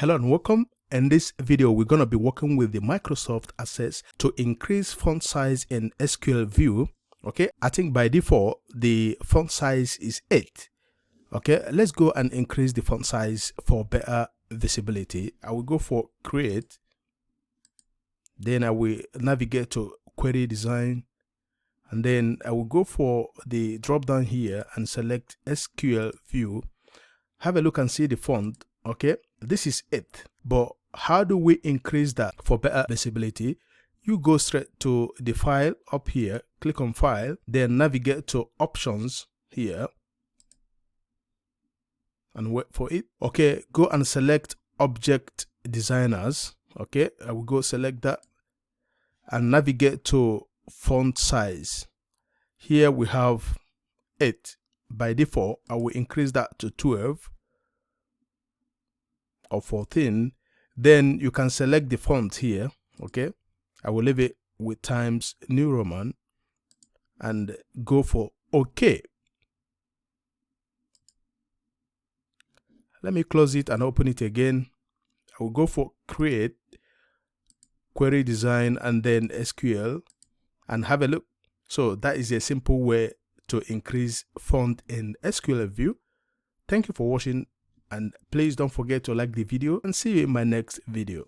Hello and welcome. In this video, we're going to be working with the Microsoft Access to increase font size in SQL VIEW. Okay, I think by default, the font size is 8. Okay, let's go and increase the font size for better visibility. I will go for Create. Then I will navigate to Query Design. And then I will go for the drop down here and select SQL VIEW. Have a look and see the font. Okay, this is 8, but how do we increase that for better visibility? You go straight to the file up here, click on File, then navigate to Options here and wait for it. Okay, go and select Object Designers. Okay, I will go select that and navigate to Font Size. Here we have 8. By default, I will increase that to 12 or 14. Then you can select the font here. Okay, I will leave it with Times New Roman and go for OK. Let me close it and open it again. I will go for Create, Query Design, and then SQL and have a look. So that is a simple way to increase font in SQL VIEW. Thank you for watching, and please don't forget to like the video and see you in my next video.